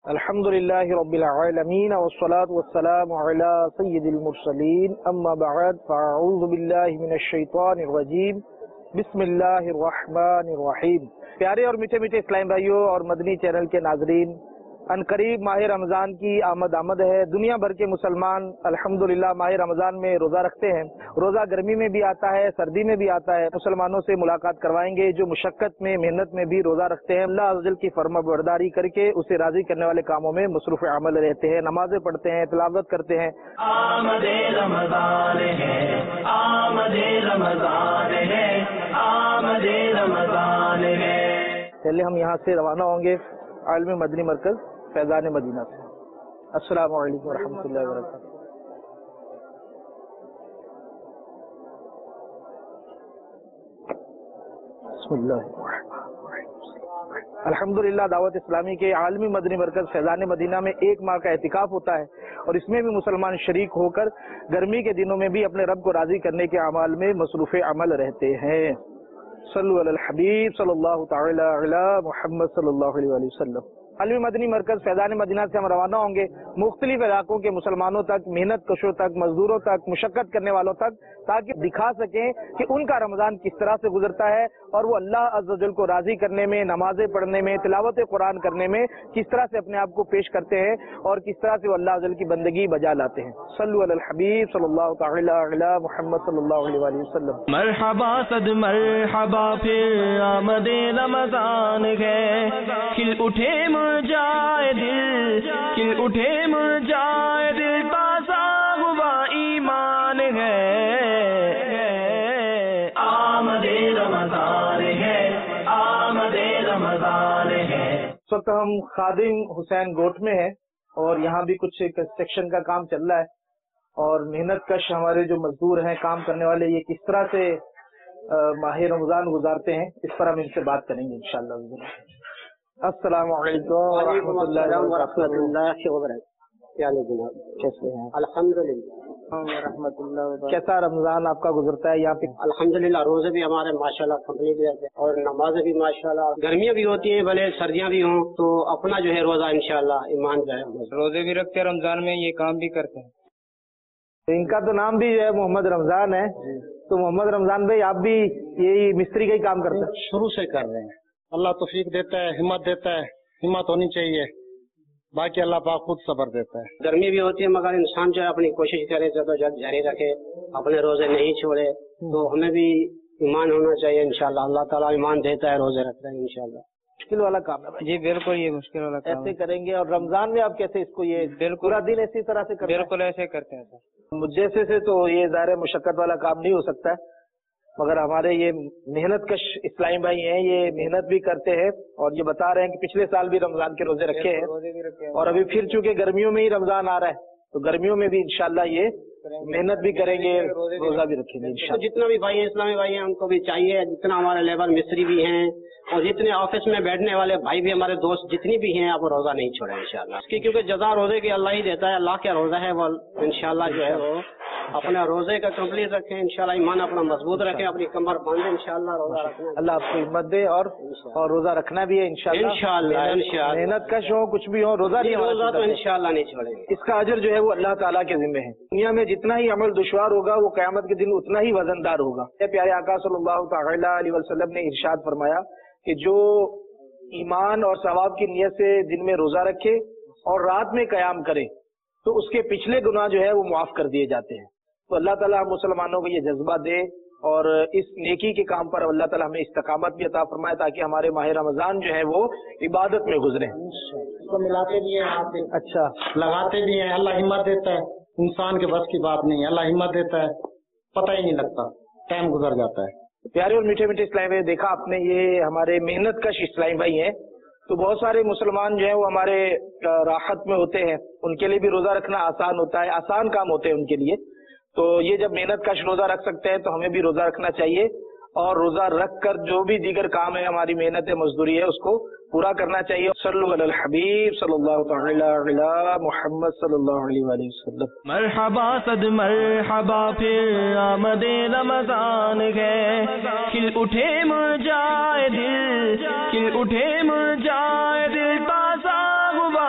الحمدللہ رب العالمین والصلاة والسلام علی سید المرسلین اما بعد فاعوذ باللہ من الشیطان الرجیم بسم اللہ الرحمن الرحیم۔ پیارے اور میٹھے میٹھے اسلام بھائیوں اور مدنی چینل کے ناظرین، ان قریب ماہ رمضان کی آمد ہے۔ دنیا بھر کے مسلمان الحمدللہ ماہ رمضان میں روزہ رکھتے ہیں۔ روزہ گرمی میں بھی آتا ہے، سردی میں بھی آتا ہے۔ مسلمانوں سے ملاقات کروائیں گے جو مشقت میں محنت میں بھی روزہ رکھتے ہیں، اللہ عز و جل کی فرما برداری کر کے اسے راضی کرنے والے کاموں میں مصروف عمل رہتے ہیں، نمازیں پڑھتے ہیں، تلاوت کرتے ہیں۔ آمد رمضان ہے، آمد رمضان ہے، آمد رمضان ہے۔ پہلے ہم یہاں سے روانہ ہوں گے عالمی مدنی مرکز فیضان مدینہ سے۔ السلام علیکم ورحمۃ اللہ وبرکاتہ۔ بسم اللہ الرحمن الرحیم۔ الحمدللہ دعوت اسلامی کے عالمی مدنی مرکز فیضان مدینہ میں 1 ماہ کا اعتکاف ہوتا ہے، اور اس میں بھی مسلمان شریک ہو کر گرمی کے دنوں میں بھی اپنے رب کو راضی کرنے کے اعمال میں مصروف عمل رہتے ہیں۔ صلو علی الحبیب صلی اللہ تعالی علی محمد صلی اللہ علیہ وآلہ وسلم۔ عالمی مدنی مرکز فیضان مدینہ سے ہم روانہ ہوں گے مختلف علاقوں کے مسلمانوں تک، محنت کشوں تک، مزدوروں تک، مشقت کرنے والوں تک، تاکہ دکھا سکیں کہ ان کا رمضان کس طرح سے گزرتا ہے اور وہ اللہ عز و جل کو راضی کرنے میں، نمازیں پڑھنے میں، تلاوت قرآن کرنے میں کس طرح سے اپنے آپ کو پیش کرتے ہیں اور کس طرح سے وہ اللہ عز و جل کی بندگی بجا لاتے ہیں۔ صلو علی الحبیب صلی اللہ تعالی علی محمد صلی اللہ علیہ وآلہ وسلم۔ مرحبا صد مرحبا پھر آمد رمضان ہے، کھل اٹھے مرجائے دل، کھل اٹھے مرجائے دل، تازہ ہوا ایمان ہے، آمد رمضان ہے، آمد رمضان ہے۔ اس وقت ہم خادم حسین گوٹ میں ہیں اور یہاں بھی کچھ کنسٹرکشن کا کام چل رہا ہے، اور محنت کش ہمارے جو مزدور ہیں، کام کرنے والے، یہ کس طرح سے ماہ رمضان گزارتے ہیں، اس پر ہم ان سے بات کریں گے انشاءاللہ۔ السلام علیکم ورحمۃ اللہ وبرکاتہ۔ کیسے ہیں؟ الحمدللہ ورحمۃ اللہ وبرکاتہ۔ کیسا رمضان آپ کا گزرتا ہے یہاں پہ؟ الحمدللہ روزے بھی ہمارے ماشاءاللہ کمپلیٹ ہوتے ہیں اور نمازیں بھی ماشاءاللہ، گرمیاں بھی ہوتی ہیں بھلے سردیاں بھی ہوں، تو اپنا جو ہے روزہ انشاءاللہ ایمان جو ہے روزے بھی رکھتے ہیں، رمضان میں یہ کام بھی کرتے ہیں۔ ان کا تو نام بھی جو ہے محمد رمضان ہے، تو محمد رمضان بھائی آپ بھی یہی مستری کا ہی کام کرتے ہیں؟ شروع سے کر رہے ہیں۔ اللہ توفیق دیتا ہے، ہمت دیتا ہے، ہمت ہونی چاہیے، باقی اللہ پاک خود صبر دیتا ہے۔ گرمی بھی ہوتی ہے مگر انسان جو ہے اپنی کوشش کرے جد جاری رکھے، اپنے روزے نہیں چھوڑے، تو ہمیں بھی ایمان ہونا چاہیے انشاءاللہ۔ اللہ تعالیٰ ایمان دیتا ہے، روزے رکھتا ہے انشاءاللہ۔ مشکل والا کام ہے بھائی۔ جی بالکل، یہ مشکل والا کام ایسے کریں گے، اور رمضان میں آپ کیسے اس کو یہ پورا دن اسی طرح سے کرتے ہیں؟ بالکل ایسے کرتے ہیں سر۔ مجھے سے تو یہ ظاہر مشقت والا کام نہیں ہو سکتا ہے، مگر ہمارے یہ محنت کش اسلامی بھائی ہیں، یہ محنت بھی کرتے ہیں، اور یہ بتا رہے ہیں کہ پچھلے سال بھی رمضان کے روزے رکھے ہیں، اور ابھی پھر چونکہ گرمیوں میں ہی رمضان آ رہا ہے تو گرمیوں میں بھی انشاءاللہ یہ محنت بھی کریں گے، روزہ بھی رکھیں گے انشاءاللہ۔ جتنا بھی بھائی ہیں اسلامی بھائی ہیں، ان کو بھی چاہیے، جتنا ہمارے لیبر مستری بھی ہیں اور جتنے آفس میں بیٹھنے والے بھائی بھی، ہمارے دوست جتنی بھی ہیں، آپ روزہ نہیں چھوڑیں انشاءاللہ، اس کی کیونکہ جزا روزے کی اللہ ہی دیتا ہے، اللہ کا روزہ ہے وہ انشاءاللہ جو ہے وہ اپنا روزے کا کمپلیٹ رکھیں انشاءاللہ، ایمان اپنا مضبوط رکھیں، اپنی کمر باندھیں انشاءاللہ، روزہ رکھنا اللہ آپ کو ہمت دے، اور روزہ رکھنا بھی ہے انشاءاللہ۔ محنت کش ہو، کچھ بھی ہو، روزہ نہیں روزہ تو انشاءاللہ نہیں چھوڑیں گے۔ اس کا اجر جو ہے وہ اللہ تعالیٰ کے ذمہ ہے۔ دنیا میں جتنا ہی عمل دشوار ہوگا وہ قیامت کے دن اتنا ہی وزندار ہوگا۔ پیارے آقا صلی اللہ تعالی علیہ وسلم نے ارشاد فرمایا کہ جو ایمان اور ثواب کی نیت سے دن میں روزہ رکھے اور رات میں قیام کرے تو اس کے پچھلے گناہ جو ہے وہ معاف کر دیے جاتے ہیں۔ تو اللہ تعالیٰ ہم مسلمانوں کو یہ جذبہ دے اور اس نیکی کے کام پر اللہ تعالیٰ ہمیں استقامت بھی عطا فرمائے، تاکہ ہمارے ماہ رمضان جو ہے وہ عبادت میں گزرے۔ اس کو ملاتے بھی ہیں، ہاتھ اچھا لگاتے بھی ہیں، اللہ ہمت دیتا ہے، انسان کے بس کی بات نہیں ہے، اللہ ہمت دیتا ہے، پتہ ہی نہیں لگتا، ٹائم گزر جاتا ہے۔ پیارے اور میٹھے میٹھے اسلامی بھائی، دیکھا آپ نے یہ ہمارے محنت کش اسلامی بھائی ہیں، تو بہت سارے مسلمان جو ہیں وہ ہمارے راحت میں ہوتے ہیں، ان کے لیے بھی روزہ رکھنا آسان ہوتا ہے، آسان کام ہوتے ہیں ان کے لیے، تو یہ جب محنت کش روزہ رکھ سکتے ہیں تو ہمیں بھی روزہ رکھنا چاہیے، اور روزہ رکھ کر جو بھی دیگر کام ہے، ہماری محنت مزدوری ہے، اس کو پورا کرنا چاہیے۔ صلو علی الحبیب صلی اللہ تعالی علی محمد صلی اللہ علیہ وآلہ وسلم۔ مرحبا صد مرحبا پھر آمد رمضان ہے، کھل اٹھے مرجائے دل، کھل اٹھے مرجائے دل، تازہ ہوا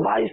22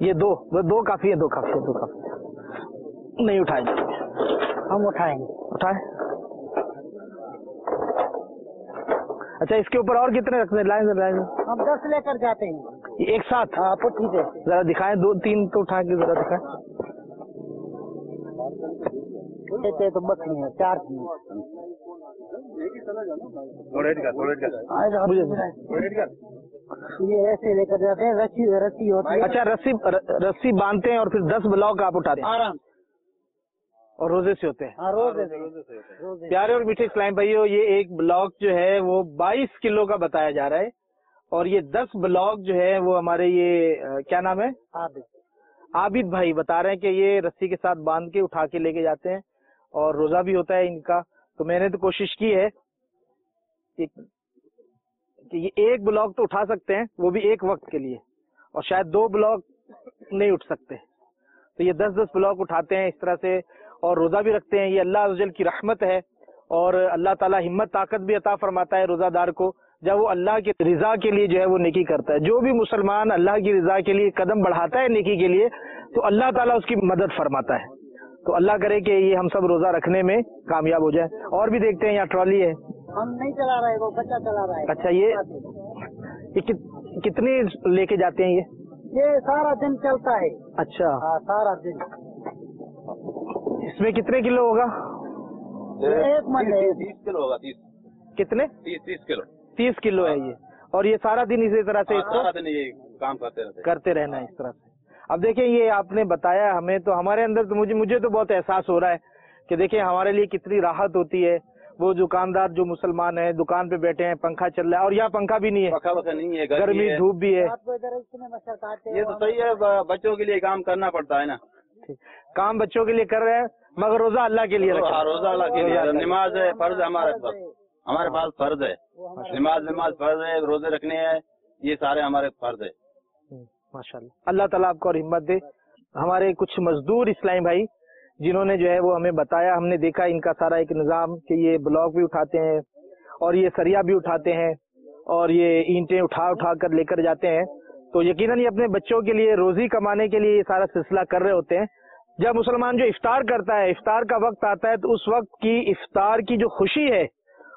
یہ دو کافی ہے، دو کافی ہے، دو کافی ہے. نہیں اٹھائیں گے، ہم اٹھائیں گے. اٹھائیں. اچھا اس کے اوپر اور کتنے رکھتے ہیں؟ لائن لائن ہم 10 لے کر جاتے ہیں ایک ساتھ. ہاں پٹھی سے. ذرا دکھائیں، 2-3 تو اٹھا کے ذرا دکھائیں. لیتے تو بس نہیں ہے 4 یہ ایسے لے کر جاتے ہیں. رسی ہوتی ہے. اچھا رسی باندھتے ہیں اور پھر 10 بلاک آپ اٹھاتے ہیں آرام اور روزے سے ہوتے ہیں. ہاں روزے. پیارے اور میٹھے اسلام بھائیو، یہ ایک بلاک جو ہے وہ 22 کلو کا بتایا جا رہا ہے، اور یہ 10 بلاک جو ہے وہ ہمارے یہ کیا نام ہے، عابد بھائی بتا رہے ہیں کہ یہ رسی کے ساتھ باندھ کے اٹھا کے لے کے جاتے ہیں اور روزہ بھی ہوتا ہے ان کا. تو میں نے تو کوشش کی ہے کہ یہ ایک بلاک تو اٹھا سکتے ہیں، وہ بھی ایک وقت کے لیے، اور شاید 2 بلاک نہیں اٹھ سکتے. تو یہ 10-10 بلاک اٹھاتے ہیں اس طرح سے اور روزہ بھی رکھتے ہیں. یہ اللہ عز و جل کی رحمت ہے، اور اللہ تعالیٰ ہمت طاقت بھی عطا فرماتا ہے روزہ دار کو جب وہ اللہ کی رضا کے لیے جو ہے وہ نیکی کرتا ہے. جو بھی مسلمان اللہ کی رضا کے لیے قدم بڑھاتا ہے نیکی کے لیے تو اللہ تعالیٰ اس کی مدد فرماتا ہے. تو اللہ کرے کہ یہ ہم سب روزہ رکھنے میں کامیاب ہو جائیں. اور بھی دیکھتے ہیں یہاں ٹرالی ہے. ہم نہیں چلا رہے، وہ بچہ چلا رہا ہے. اچھا یہ کتنی لے کے جاتے ہیں یہ سارا دن چلتا ہے. اچھا ہاں سارا دن. اس میں کتنے کلو ہوگا؟ 1 من ہے. 30 کلو ہوگا. 30 کتنے؟ 30 کلو. 30 کلو ہے یہ. اور یہ سارا دن اسی طرح سے اس کو سارا دن یہ کام کرتے رہنا ہے اس طرح سے. اب دیکھیں یہ آپ نے بتایا ہمیں، تو ہمارے اندر تو مجھے تو بہت احساس ہو رہا ہے کہ دیکھیں ہمارے لیے کتنی راحت ہوتی ہے. وہ دکاندار جو مسلمان ہیں دکان پہ بیٹھے ہیں، پنکھا چل رہا ہے، اور یہاں پنکھا بھی نہیں ہے، نہیں ہے، گرمی دھوپ بھی ہے. آپ کو ادھر اتنے مچھر کاٹتے یہ تو صحیح ہے، بچوں کے لیے کام کرنا پڑتا ہے نا. کام بچوں کے لیے کر رہے ہیں مگر روزہ اللہ کے لیے رکھا. روزہ اللہ کے لیے. نماز ہے، فرض ہے ہمارے پاس فرض ہے. نماز فرض ہے، روزے رکھنے ہیں، یہ سارے ہمارے فرض ہے. ماشاءاللہ. اللہ تعالیٰ آپ کو اور ہمت دے. ہمارے کچھ مزدور اسلامی بھائی جنہوں نے جو ہے وہ ہمیں بتایا، ہم نے دیکھا ان کا سارا ایک نظام کہ یہ بلاک بھی اٹھاتے ہیں اور یہ سریا بھی اٹھاتے ہیں اور یہ اینٹیں اٹھا کر لے کر جاتے ہیں. تو یقیناً یہ اپنے بچوں کے لیے روزی کمانے کے لیے یہ سارا سلسلہ کر رہے ہوتے ہیں. جب مسلمان جو افطار کرتا ہے، افطار کا وقت آتا ہے، تو اس وقت کی افطار کی جو خوشی ہے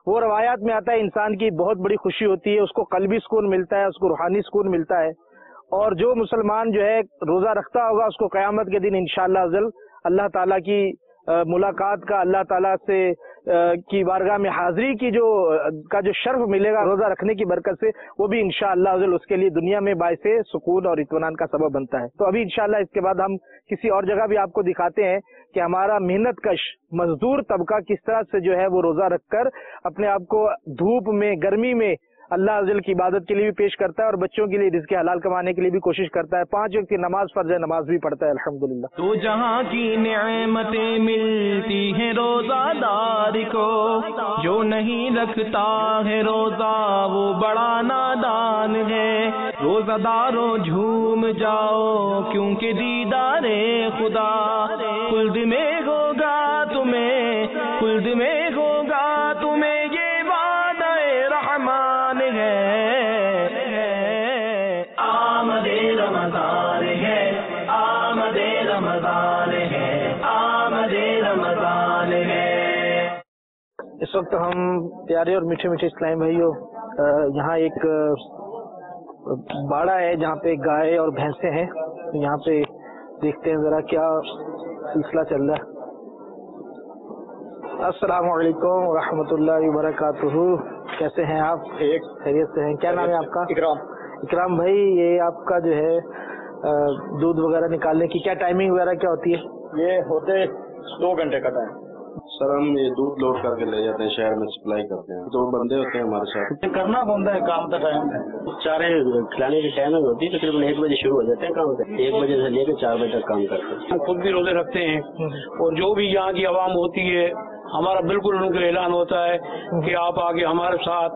وہ روایات میں آتا ہے انسان کی بہت بڑی خوشی ہوتی ہے. اس کو قلبی سکون ملتا ہے، اس کو روحانی سکون ملتا ہے. اور جو مسلمان جو ہے روزہ رکھتا ہوگا اس کو قیامت کے دن انشاءاللہ اللہ تعالیٰ کی ملاقات کا، اللہ تعالیٰ سے کی بارگاہ میں حاضری کی جو شرف ملے گا روزہ رکھنے کی برکت سے، وہ بھی انشاءاللہ اس کے لیے دنیا میں باعث سکون اور اطمینان کا سبب بنتا ہے. تو ابھی انشاءاللہ اس کے بعد ہم کسی اور جگہ بھی آپ کو دکھاتے ہیں کہ ہمارا محنت کش مزدور طبقہ کس طرح سے جو ہے وہ روزہ رکھ کر اپنے آپ کو دھوپ میں، گرمی میں اللہ عز و جل کی عبادت کے لیے بھی پیش کرتا ہے اور بچوں کے لیے رزق حلال کمانے کے لیے بھی کوشش کرتا ہے. 5 وقت کی نماز فرض ہے، نماز بھی پڑھتا ہے الحمدللہ. تو جہاں کی نعمتیں ملتی ہیں روزہ دار کو، جو نہیں رکھتا ہے روزہ وہ بڑا نادان ہے. روزہ داروں جھوم جاؤ کیونکہ دیدار خدا خلد میں ہوگا تمہیں، خلد میں ہوگا تمہیں، یہ وعدہ رحمان ہے. آمد رمضان ہے، آمد رمضان ہے، آمد رمضان ہے. اس وقت ہم پیارے اور میٹھے میٹھے اسلامی بھائیوں یہاں ایک باڑہ ہے جہاں پہ گائے اور بھینسیں ہیں. یہاں پہ دیکھتے ہیں ذرا کیا سلسلہ چل رہا ہے. السلام علیکم ورحمۃ اللہ وبرکاتہ. کیسے ہیں آپ؟ خیریت سے ہیں؟ کیا نام ہے آپ کا؟ اکرام بھائی. یہ آپ کا جو ہے دودھ وغیرہ نکالنے کی کیا ٹائمنگ وغیرہ کیا ہوتی ہے؟ یہ ہوتے 2 گھنٹے کا ٹائم. سر ہم یہ دودھ لوڈ کر کے لے جاتے ہیں، شہر میں سپلائی کرتے ہیں. 2 بندے ہوتے ہیں ہمارے ساتھ. کرنا پڑتا ہے کام کا ٹائم. چارے کھلانے کی ٹائمنگ ہوتی ہے، تقریباً 1 بجے شروع ہو جاتے ہیں کام. 1 بجے سے لے کے 4 بجے تک کام کرتے ہیں. ہم خود بھی روزے رکھتے ہیں اور جو بھی یہاں کی عوام ہوتی ہے ہمارا بالکل ان کو اعلان ہوتا ہے کہ آپ آگے ہمارے ساتھ